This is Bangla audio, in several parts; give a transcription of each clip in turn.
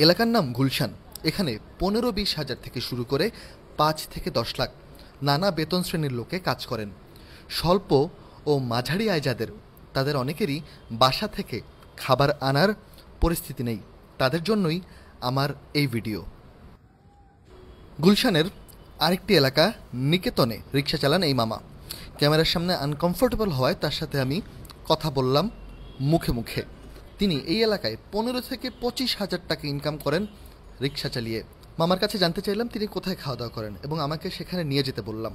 এলাকার নাম গুলশান। এখানে 15-20 হাজার থেকে শুরু করে 5 থেকে 10 লাখ নানা বেতন শ্রেণীর লোকে কাজ করেন। স্বল্প ও মাঝারি আয় যাদের, তাদের অনেকেরই বাসা থেকে খাবার আনার পরিস্থিতি নেই। তাদের জন্যই আমার এই ভিডিও। গুলশানের আরেকটি এলাকা নিকেতনে রিক্সা চালান এই মামা। ক্যামেরার সামনে আনকমফোর্টেবল হওয়ায় তার সাথে আমি কথা বললাম মুখে মুখে। তিনি এই এলাকায় 15 থেকে 25 হাজার টাকা ইনকাম করেন রিক্সা চালিয়ে। মামার কাছে জানতে চাইলাম তিনি কোথায় খাওয়া দাওয়া করেন এবং আমাকে সেখানে নিয়ে যেতে বললাম,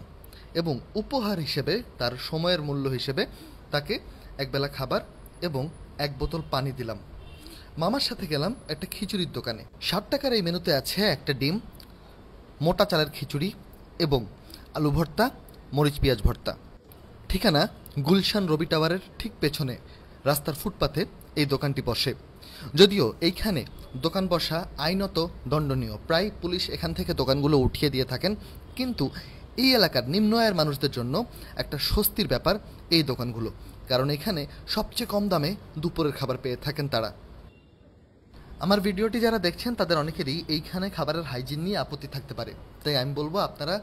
এবং উপহার হিসেবে তার সময়ের মূল্য হিসেবে তাকে একবেলা খাবার এবং 1 বোতল পানি দিলাম। মামার সাথে গেলাম একটা খিচুড়ির দোকানে। 60 টাকার এই মেনুতে আছে একটা ডিম, মোটা চালের খিচুড়ি এবং আলু ভর্তা, মরিচ পেঁয়াজ ভর্তা। ঠিকানা গুলশান রবি টাওয়ারের ঠিক পেছনে রাস্তার ফুটপাথে এই দোকানটি বসে। যদিও এইখানে দোকান বসা আইনত দণ্ডনীয়, প্রায় পুলিশ এখান থেকে দোকানগুলো উঠিয়ে দিয়ে থাকেন, কিন্তু এই এলাকার নিম্ন আয়ের মানুষদের জন্য একটা স্বস্তির ব্যাপার এই দোকানগুলো, কারণ এখানে সবচেয়ে কম দামে দুপুরের খাবার পেয়ে থাকেন তারা। আমার ভিডিওটি যারা দেখছেন তাদের অনেকেরই এইখানে খাবারের হাইজিন নিয়ে আপত্তি থাকতে পারে, তাই আমি বলবো আপনারা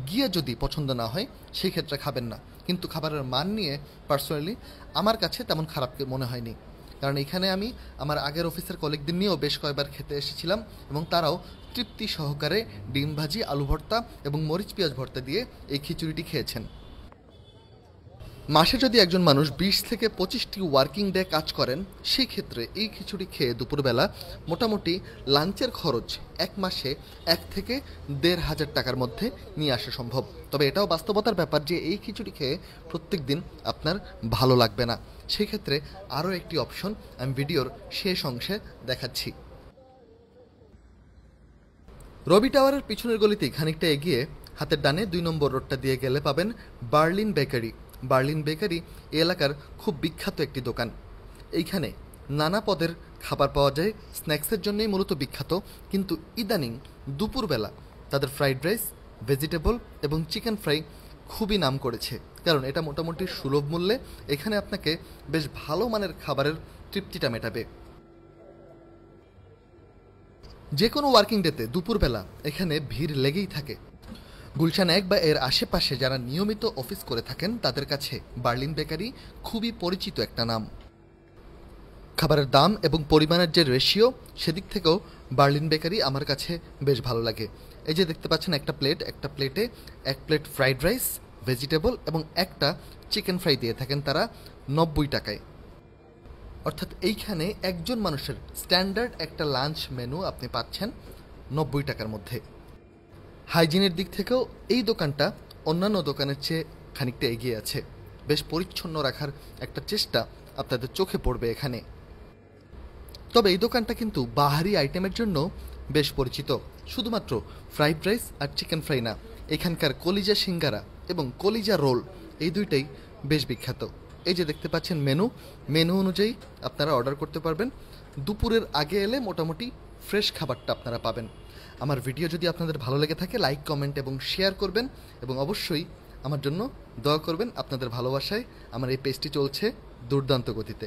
গিয়ে যদি পছন্দ না হয় সেই ক্ষেত্রে খাবেন না, কিন্তু খাবারের মান নিয়ে পার্সোনালি আমার কাছে তেমন খারাপ মনে হয়নি, কারণ এখানে আমি আমার আগের অফিসের কলিগদের নিয়েও বেশ কয়েকবার খেতে এসেছিলাম এবং তারাও তৃপ্তি সহকারে ডিম ভাজি, আলু ভর্তা এবং মরিচ পেঁয়াজ ভর্তা দিয়ে এই খিচুড়িটি খেয়েছেন। মাসে যদি একজন মানুষ 20 থেকে 25টি ওয়ার্কিং ডে কাজ করেন, সেই ক্ষেত্রে এই খিচুড়ি খেয়ে দুপুরবেলা মোটামুটি লাঞ্চের খরচ 1 মাসে 1 থেকে 1.5 হাজার টাকার মধ্যে নিয়ে আসা সম্ভব। তবে এটাও বাস্তবতার ব্যাপার যে এই খিচুড়ি খেয়ে প্রত্যেক দিন আপনার ভালো লাগবে না। সেই ক্ষেত্রে আরও একটি অপশন আমি ভিডিওর শেষ অংশে দেখাচ্ছি। রবি টাওয়ারের পিছনের গলিতে খানিকটা এগিয়ে হাতের ডানে 2 নম্বর রোডটা দিয়ে গেলে পাবেন বার্লিন বেকারি। বার্লিন বেকারি এই এলাকার খুব বিখ্যাত একটি দোকান। এইখানে নানা পদের খাবার পাওয়া যায়, স্ন্যাক্সের জন্যই মূলত বিখ্যাত, কিন্তু ইদানিং দুপুরবেলা তাদের ফ্রাইড রাইস, ভেজিটেবল এবং চিকেন ফ্রাই খুবই নাম করেছে, কারণ এটা মোটামুটি সুলভ মূল্যে এখানে আপনাকে বেশ ভালো মানের খাবারের তৃপ্তিটা মেটাবে। যে কোনো ওয়ার্কিং ডেতে দুপুরবেলা এখানে ভিড় লেগেই থাকে। গুলশান 1 বা এর আশেপাশে যারা নিয়মিত অফিস করে থাকেন তাদের কাছে বার্লিন বেকারি খুবই পরিচিত একটা নাম। খাবারের দাম এবং পরিমাণের যে রেশিও, সেদিক থেকেও বার্লিন বেকারি আমার কাছে বেশ ভালো লাগে। এই যে দেখতে পাচ্ছেন একটা প্লেটে 1 প্লেট ফ্রাইড রাইস, ভেজিটেবল এবং একটা চিকেন ফ্রাই দিয়ে থাকেন তারা 90 টাকায়। অর্থাৎ এইখানে একজন মানুষের স্ট্যান্ডার্ড একটা লাঞ্চ মেনু আপনি পাচ্ছেন 90 টাকার মধ্যে। হাইজিনের দিক থেকেও এই দোকানটা অন্যান্য দোকানের চেয়ে খানিকটা এগিয়ে আছে। বেশ পরিচ্ছন্ন রাখার একটা চেষ্টা আপনাদের চোখে পড়বে এখানে। তবে এই দোকানটা কিন্তু বাহারি আইটেমের জন্য বেশ পরিচিত। শুধুমাত্র ফ্রাইড রাইস আর চিকেন ফ্রাই না, এখানকার কলিজা সিঙ্গারা এবং কলিজা রোল এই দুইটাই বেশ বিখ্যাত। এই যে দেখতে পাচ্ছেন মেনু অনুযায়ী আপনারা অর্ডার করতে পারবেন। দুপুরের আগে এলে মোটামুটি ফ্রেশ খাবারটা আপনারা পাবেন। আমার ভিডিও যদি আপনাদের ভালো লেগে থাকে লাইক, কমেন্ট এবং শেয়ার করবেন, এবং অবশ্যই আমার জন্য দোয়া করবেন। আপনাদের ভালোবাসায় আমার এই পেজটি চলছে দুর্দান্ত গতিতে।